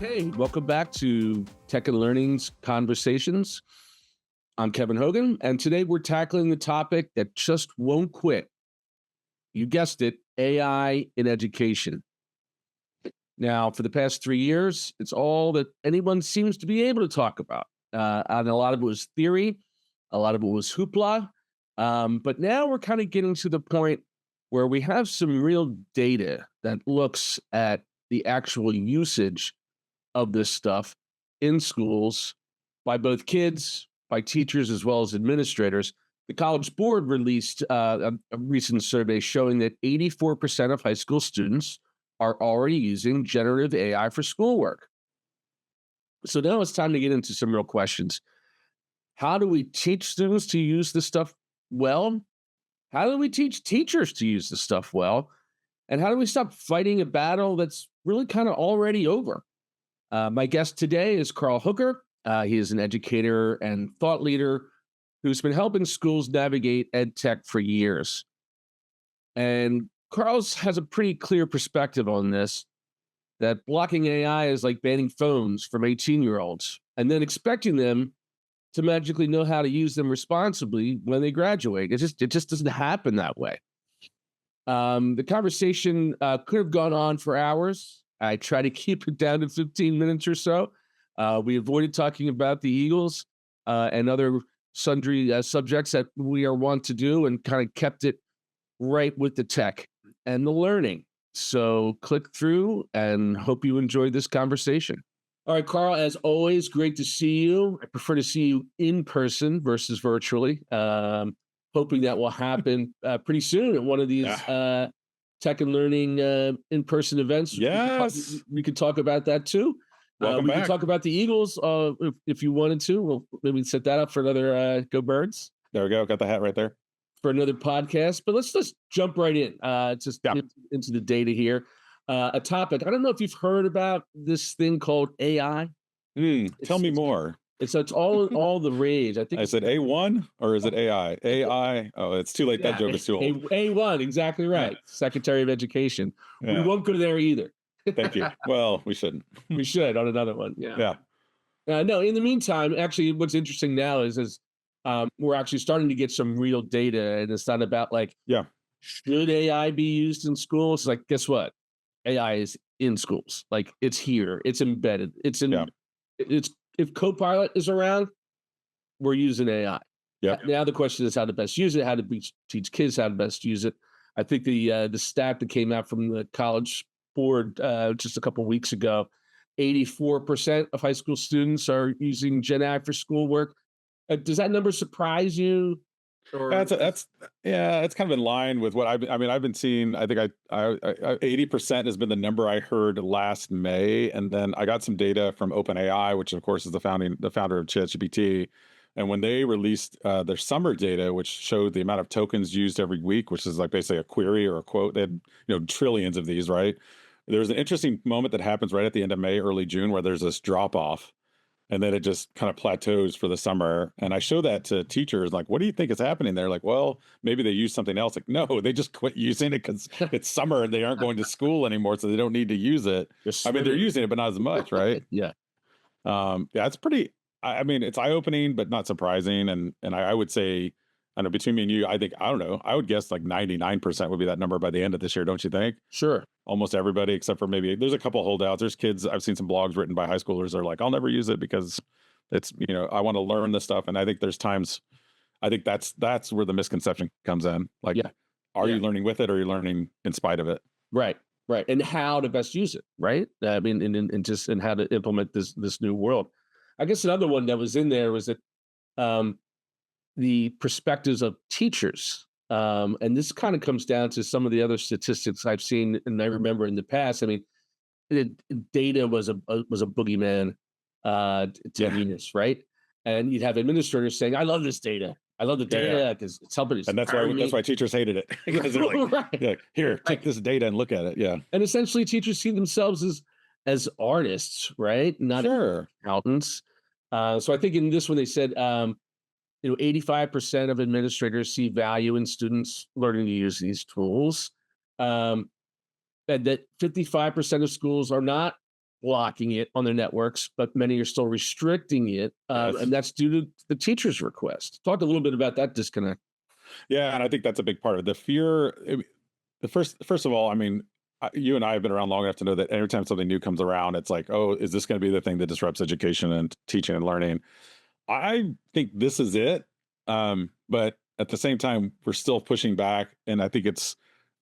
Okay, welcome back to Tech and Learning's Conversations. I'm Kevin Hogan, and today we're tackling the topic that just won't quit. You guessed it, AI in education. Now, for the past 3 years, it's all that anyone seems to be able to talk about. And a lot of it was theory, a lot of it was hoopla. But now we're kind of getting to the point where we have some real data that looks at the actual usage of this stuff in schools by both kids, by teachers, as well as administrators. The College Board released a recent survey showing that 84% of high school students are already using generative AI for schoolwork. So now it's time to get into some real questions. How do we teach students to use this stuff well? How do we teach teachers to use this stuff well? And how do we stop fighting a battle that's really kind of already over? My guest today is Carl Hooker. He is an educator and thought leader who's been helping schools navigate ed tech for years. And Carl's has a pretty clear perspective on this, that blocking AI is like banning phones from 18-year-olds and then expecting them to magically know how to use them responsibly when they graduate. It just doesn't happen that way. The conversation could have gone on for hours. I try to keep it down to 15 minutes or so. We avoided talking about the Eagles and other sundry subjects that we are wont to do, and kind of kept it right with the tech and the learning. So click through and hope you enjoyed this conversation. All right, Carl, as always, great to see you. I prefer to see you in person versus virtually. Hoping that will happen pretty soon at one of these Tech and Learning in-person events. Yes. We could talk about that too. Welcome we back. could talk about the Eagles if you wanted to. We'll maybe set that up for another Go Birds. There we go. Got the hat right there. For another podcast. But let's just jump right in into the data here. A topic. I don't know if you've heard about this thing called AI. Tell me more. It's all the rage. I think I said A1 or is it AI? AI. Oh, it's too late. That joke is too old. A1, exactly right. Yeah. Secretary of Education. Yeah. We won't go there either. Thank you. Well, we shouldn't. We should on another one. Yeah. No, in the meantime, actually, what's interesting now is we're actually starting to get some real data, and it's not about should AI be used in schools? It's like, guess what? AI is in schools. Like, it's here. It's embedded. It's in. It's if Copilot is around, we're using AI. Yeah. Now the question is how to best use it, how to teach kids how to best use it. I think the stat that came out from the College Board just a couple of weeks ago, 84% of high school students are using Gen AI for schoolwork. Does that number surprise you? That's it's kind of in line with what I've been seeing. I think I 80% has been the number I heard last May, and then I got some data from OpenAI, which of course is the founder of ChatGPT. And when they released their summer data, which showed the amount of tokens used every week, which is like basically a query or a quote, they had trillions of these, right? There's an interesting moment that happens right at the end of May, early June, where there's this drop off. And then it just kind of plateaus for the summer. And I show that to teachers, like, what do you think is happening there? Like, well, maybe they use something else. Like, no, they just quit using it because it's summer and they aren't going to school anymore, so they don't need to use it. They're using it, but not as much, right? Yeah. It's pretty, it's eye-opening, but not surprising. And I would say, I know between me and you, I would guess like 99% would be that number by the end of this year, don't you think? Sure. Almost everybody, except for maybe there's a couple holdouts. There's kids, I've seen some blogs written by high schoolers that are like, I'll never use it because it's, I want to learn this stuff. And I think there's times, I think that's where the misconception comes in. Like, are you learning with it, or are you learning in spite of it? Right. And how to best use it, right? I mean, and how to implement this new world. I guess another one that was in there was that the perspectives of teachers. And this kind of comes down to some of the other statistics I've seen, and I remember in the past. I mean, data was a boogeyman to years, right? And you'd have administrators saying, "I love this data. I love the data because it's helping us." And that's why teachers hated it, because they're like, "Here, take this data and look at it." Yeah. And essentially, teachers see themselves as artists, right? Not accountants. So I think in this one they said, 85% of administrators see value in students learning to use these tools, and that 55% of schools are not blocking it on their networks, but many are still restricting it, Yes. and that's due to the teacher's request. Talk a little bit about that disconnect. Yeah, and I think that's a big part of the fear. The first of all, I mean, you and I have been around long enough to know that every time something new comes around, it's like, oh, is this going to be the thing that disrupts education and teaching and learning? I think this is it. But at the same time, we're still pushing back. And I think it's,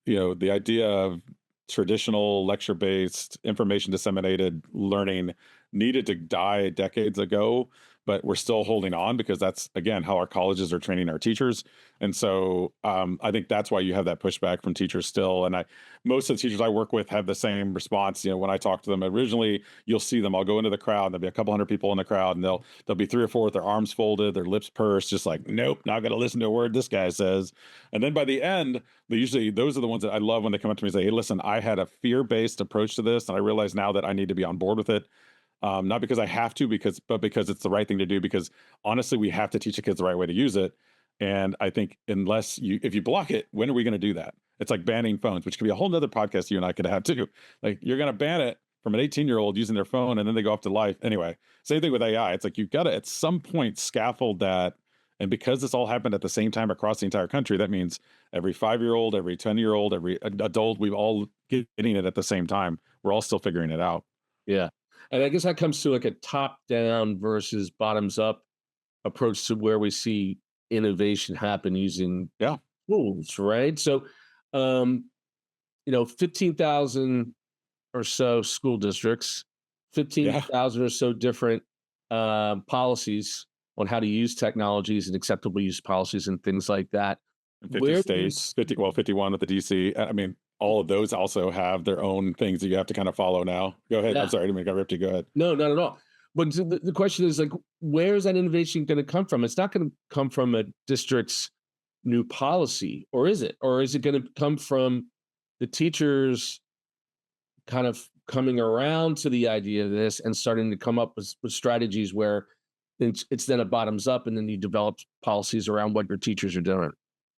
the idea of traditional lecture based, information disseminated learning needed to die decades ago, but we're still holding on because that's, again, how our colleges are training our teachers. And so I think that's why you have that pushback from teachers still. And most of the teachers I work with have the same response. When I talk to them originally, you'll see them. I'll go into the crowd, and there'll be a couple hundred people in the crowd, and there'll be three or four with their arms folded, their lips pursed, just like, nope, not going to listen to a word this guy says. And then by the end, usually those are the ones that I love when they come up to me and say, hey, listen, I had a fear-based approach to this, and I realize now that I need to be on board with it. Not because I have to, but because it's the right thing to do. Because honestly, we have to teach the kids the right way to use it. And I think if you block it, when are we going to do that? It's like banning phones, which could be a whole nother podcast you and I could have too. Like, you're going to ban it from an 18-year-old using their phone, and then they go off to life. Anyway, same thing with AI. It's like, you've got to at some point scaffold that. And because this all happened at the same time across the entire country, that means every 5-year-old, every 10-year-old, every adult, we've all getting it at the same time. We're all still figuring it out. Yeah. And I guess that comes to like a top down versus bottoms up approach to where we see innovation happen using Yeah. tools, right? So, 15,000 or so school districts, Yeah. 15,000 or so different policies on how to use technologies and acceptable use policies and things like that. 50 Where do you states, 51 with the DC. I mean, all of those also have their own things that you have to kind of follow now. Go ahead. I'm yeah, sorry, I didn't mean to rip you. Go ahead. no, not at all. But so the question is like, where is that innovation going to come from? It's not going to come from a district's new policy, or is it? Or is it going to come from the teachers kind of coming around to the idea of this and starting to come up with strategies where it's then a bottoms up, and then you develop policies around what your teachers are doing?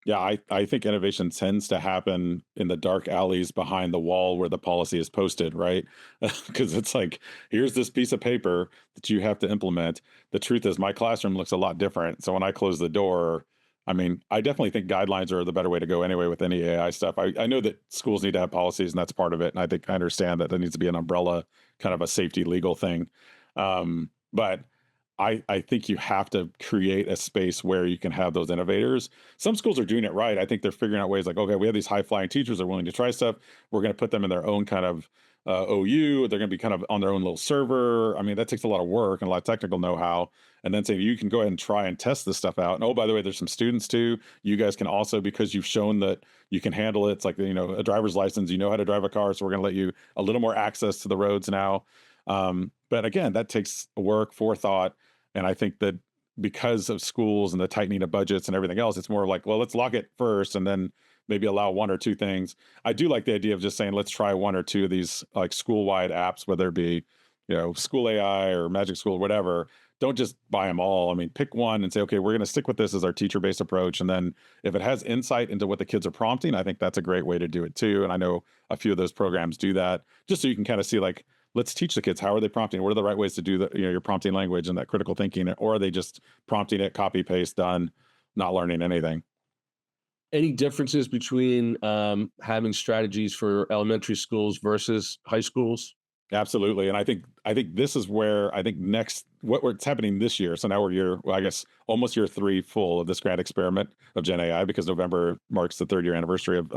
Yeah, I think innovation tends to happen in the dark alleys behind the wall where the policy is posted, right? Because it's like, here's this piece of paper that you have to implement. The truth is, my classroom looks a lot different. So when I close the door, I mean, I definitely think guidelines are the better way to go anyway with any AI stuff. I know that schools need to have policies, and that's part of it. And I think I understand that there needs to be an umbrella, kind of a safety legal thing. But I think you have to create a space where you can have those innovators. Some schools are doing it right. I think they're figuring out ways like, okay, we have these high flying teachers that are willing to try stuff. We're going to put them in their own kind of OU. They're going to be kind of on their own little server. I mean, that takes a lot of work and a lot of technical know-how. And then say, you can go ahead and try and test this stuff out. And oh, by the way, there's some students too. You guys can also, because you've shown that you can handle it. It's like, a driver's license, you know how to drive a car. So we're going to let you a little more access to the roads now. But again, that takes work, forethought. And I think that because of schools and the tightening of budgets and everything else, it's more like, well, let's lock it first and then maybe allow one or two things. I do like the idea of just saying, let's try one or two of these like school-wide apps, whether it be, School AI or Magic School, whatever. Don't just buy them all. I mean, pick one and say, okay, we're going to stick with this as our teacher-based approach. And then if it has insight into what the kids are prompting, I think that's a great way to do it too. And I know a few of those programs do that, just so you can kind of see like, let's teach the kids, how are they prompting? What are the right ways to do your prompting language and that critical thinking? Or are they just prompting it, copy, paste, done, not learning anything? Any differences between having strategies for elementary schools versus high schools? Absolutely. And I think this is where I think next what's happening this year. So now I guess almost year 3 full of this grand experiment of Gen AI, because November marks the 3rd year anniversary of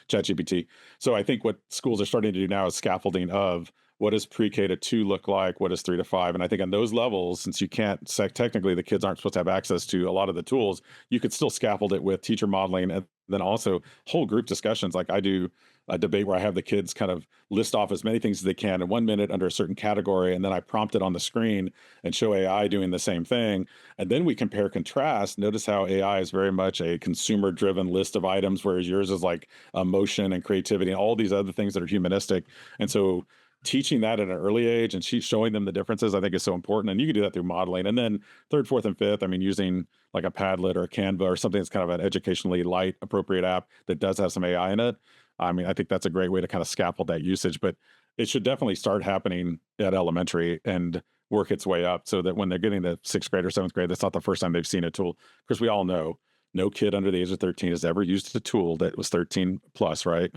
ChatGPT. So I think what schools are starting to do now is scaffolding of what does pre-K to 2 look like? What does 3 to 5? And I think on those levels, since you can't technically the kids aren't supposed to have access to a lot of the tools, you could still scaffold it with teacher modeling and then also whole group discussions. Like I do a debate where I have the kids kind of list off as many things as they can in 1 minute under a certain category, and then I prompt it on the screen and show AI doing the same thing. And then we compare contrast. Notice how AI is very much a consumer driven list of items, whereas yours is like emotion and creativity and all these other things that are humanistic. And so teaching that at an early age and showing them the differences, I think is so important. And you can do that through modeling. And then 3rd, 4th, and 5th, I mean, using like a Padlet or a Canva or something that's kind of an educationally light, appropriate app that does have some AI in it. I mean, I think that's a great way to kind of scaffold that usage, but it should definitely start happening at elementary and work its way up so that when they're getting to sixth grade or seventh grade, that's not the first time they've seen a tool. Because we all know no kid under the age of 13 has ever used a tool that was 13 plus, right?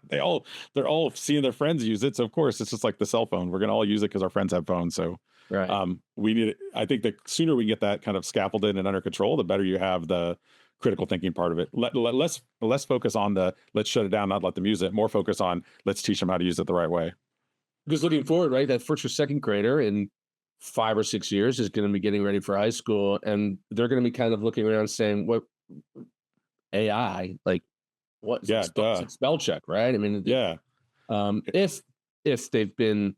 They're all seeing their friends use it. So of course it's just like the cell phone. We're gonna all use it because our friends have phones. So Right. we need it. I think the sooner we get that kind of scaffolded and under control, the better you have the critical thinking part of it. Less focus on the let's shut it down, not let them use it. More focus on let's teach them how to use it the right way. Because looking forward, right, that first or second grader in 5 or 6 years is going to be getting ready for high school, and they're going to be kind of looking around saying, "What AI? Like, what is Yeah, it's duh. like spell check, right?" I mean, Yeah, if they've been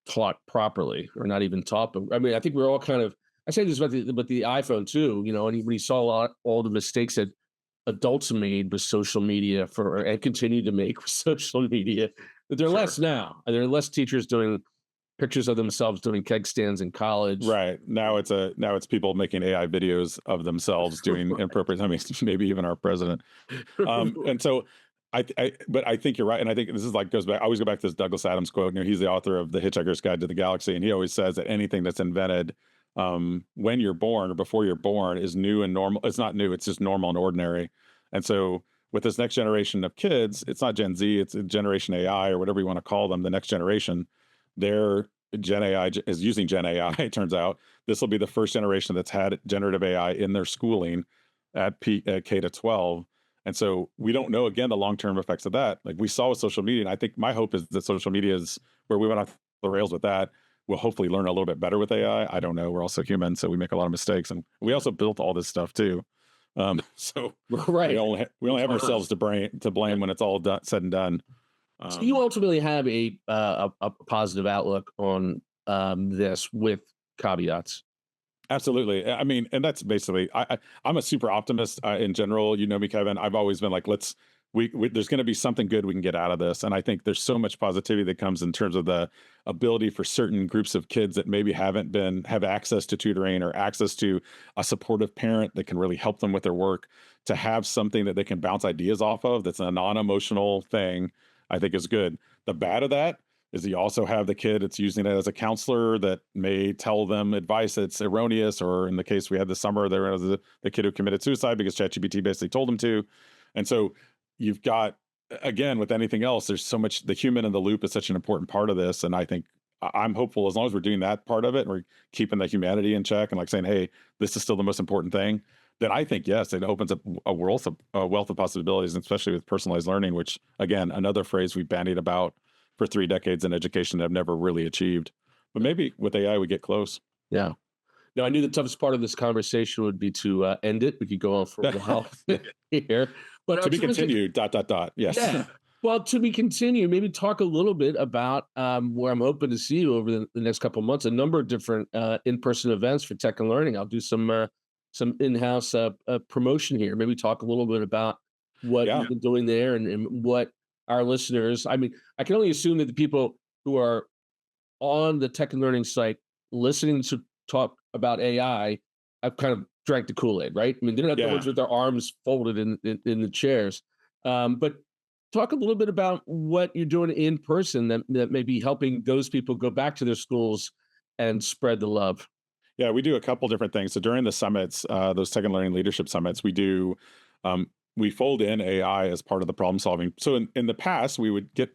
taught properly or not even taught, but I mean, I think we're all kind of. I say this about the iPhone too, you know, and when you saw all the mistakes that adults made with social media for and continue to make with social media, that they're sure. less now, and there are less teachers doing pictures of themselves doing keg stands in college. Right. Now it's people making AI videos of themselves doing inappropriate. I mean, maybe even our president. And so but I think you're right. And I think this is like goes back. I always go back to this Douglas Adams quote. You know, he's the author of The Hitchhiker's Guide to the Galaxy, and he always says that anything that's invented when you're born or before you're born is new and normal. It's not new. It's just normal and ordinary. And so with this next generation of kids, it's not Gen Z. It's a Generation AI or whatever you want to call them. The next generation, they're Gen AI is using Gen AI. It turns out this will be the first generation that's had generative AI in their schooling at K to 12. And so we don't know again the long term effects of that. Like we saw with social media, and I think my hope is that social media is where we went off the rails with that. We'll hopefully learn a little bit better with AI. I don't know. We're also human, so we make a lot of mistakes, and we also built all this stuff too. So Right. we only have ourselves to blame when it's all said and done. So you Um, ultimately have a positive outlook on this with caveats. Absolutely. I mean, and that's basically I'm a super optimist in general. You know me, Kevin. I've always been like, we there's going to be something good we can get out of this, and I think there's so much positivity that comes in terms of the ability for certain groups of kids that maybe have access to tutoring or access to a supportive parent that can really help them with their work to have something that they can bounce ideas off of. That's a non-emotional thing. I think is good. The bad of that is you also have the kid that's using it as a counselor that may tell them advice that's erroneous, or in the case we had this summer, there was the kid who committed suicide because ChatGPT basically told him to. And so you've got, again, with anything else, there's so much, the human in the loop is such an important part of this. And I think I'm hopeful as long as we're doing that part of it and we're keeping the humanity in check and like saying, hey, this is still the most important thing, then I think, yes, it opens up a wealth of possibilities, especially with personalized learning, which, again, another phrase we've bandied about for 3 decades in education that I've never really achieved. But maybe with AI, we get close. Yeah. No, I knew the toughest part of this conversation would be to end it. We could go on for a while here, but To be to continued, dot, dot, dot. Yes. yeah. Well, to be continued, maybe talk a little bit about where I'm hoping to see you over the next couple of months. A number of different in-person events for tech and learning. I'll do some in-house promotion here. Maybe talk a little bit about what Yeah. you've been doing there and what our listeners. I mean, I can only assume that the people who are on the tech and learning site listening to talk about AI, I've kind of drank the Kool-Aid, right? I mean, they're not the Yeah. ones with their arms folded in the chairs. But talk a little bit about what you're doing in person that may be helping those people go back to their schools and spread the love. Yeah, we do a couple different things. So during the summits, those tech and learning leadership summits, um, we fold in AI as part of the problem solving. So in the past, we would get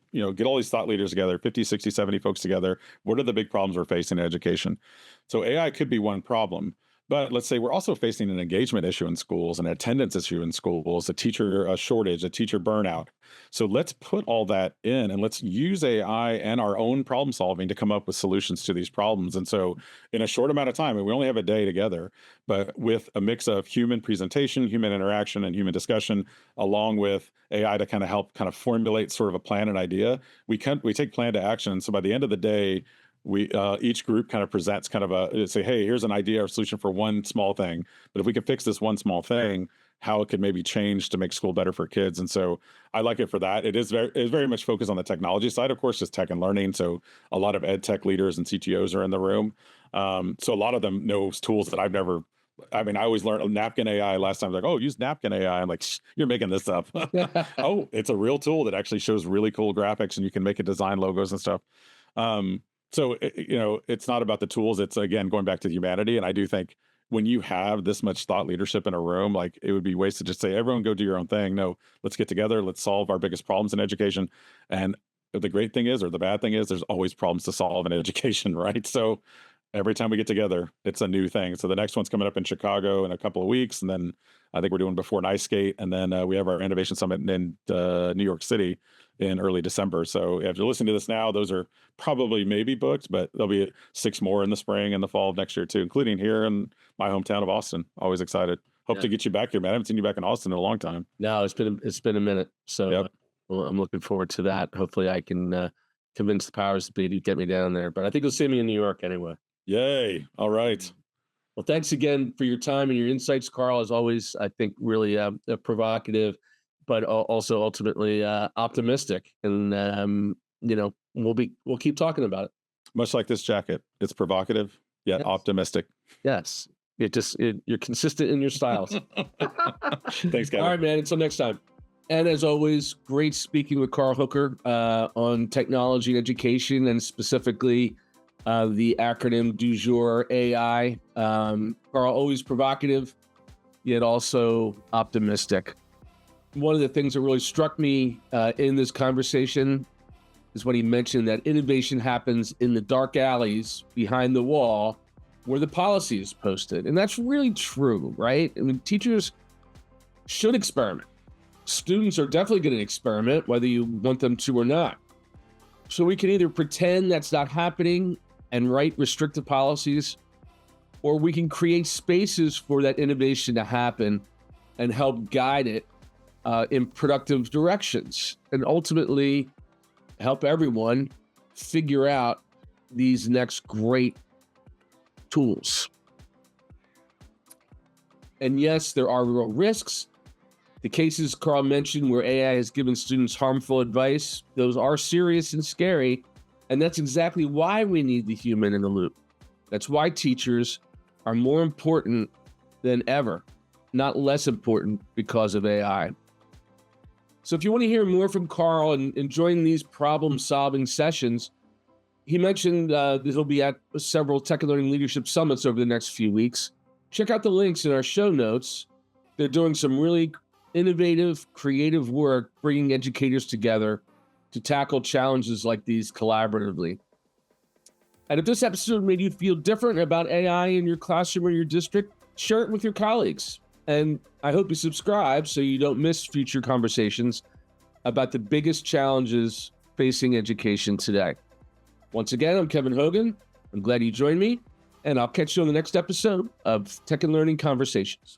all these thought leaders together, 50, 60, 70 folks together. What are the big problems we're facing in education? So AI could be one problem. But let's say we're also facing an engagement issue in schools, an attendance issue in schools, a teacher shortage, a teacher burnout. So let's put all that in and let's use AI and our own problem solving to come up with solutions to these problems. And so in a short amount of time, and we only have a day together, but with a mix of human presentation, human interaction, and human discussion, along with AI to kind of help kind of formulate sort of a plan and idea, we take plan to action. So by the end of the day, we each group kind of presents kind of a say, hey, here's an idea or solution for one small thing. But if we could fix this one small thing, how it could maybe change to make school better for kids. And so I like it for that. It's very much focused on the technology side, of course, just tech and learning. So a lot of ed tech leaders and CTOs are in the room. So a lot of them know tools that I've never I mean, I always learned napkin AI last time. I was like, oh, use napkin AI. I'm like, you're making this up. Oh, it's a real tool that actually shows really cool graphics and you can make it design logos and stuff. So, it's not about the tools. It's, again, going back to humanity. And I do think when you have this much thought leadership in a room, like, it would be wasted to just say, everyone go do your own thing. No, let's get together. Let's solve our biggest problems in education. And the great thing is, or the bad thing is, there's always problems to solve in education, right? So every time we get together, it's a new thing. So the next one's coming up in Chicago in a couple of weeks. And then I think we're doing before an ice skate. And then we have our innovation summit in New York City in early December. So if you're listening to this now, those are probably maybe booked, but there'll be 6 more in the spring and the fall of next year too, including here in my hometown of Austin. Always excited. Hope to get you back here, man. I haven't seen you back in Austin in a long time. No, it's been a minute. So Yep. well, I'm looking forward to that. Hopefully I can convince the powers that be to get me down there. But I think you'll see me in New York anyway. Yay. All right. Well, thanks again for your time and your insights, Carl. As always, I think really provocative, but also ultimately optimistic. And we'll keep talking about it. Much like this jacket, it's provocative yet Yes. optimistic. Yes, you're consistent in your styles. Thanks, Kevin. All right, man. Until next time. And as always, great speaking with Carl Hooker on technology and education, and specifically the acronym du jour AI. Carl, always provocative, yet also optimistic. One of the things that really struck me in this conversation is when he mentioned that innovation happens in the dark alleys behind the wall where the policy is posted. And that's really true, right? I mean, teachers should experiment. Students are definitely going to experiment, whether you want them to or not. So we can either pretend that's not happening and write restrictive policies, or we can create spaces for that innovation to happen and help guide it in productive directions, and ultimately help everyone figure out these next great tools. And yes, there are real risks. The cases Carl mentioned where AI has given students harmful advice, those are serious and scary. And that's exactly why we need the human in the loop. That's why teachers are more important than ever, not less important because of AI. So if you want to hear more from Carl and join these problem-solving sessions, he mentioned that he'll be at several Tech and Learning Leadership Summits over the next few weeks. Check out the links in our show notes. They're doing some really innovative, creative work, bringing educators together to tackle challenges like these collaboratively. And if this episode made you feel different about AI in your classroom or your district, share it with your colleagues. And I hope you subscribe so you don't miss future conversations about the biggest challenges facing education today. Once again, I'm Kevin Hogan. I'm glad you joined me, and I'll catch you on the next episode of Tech and Learning Conversations.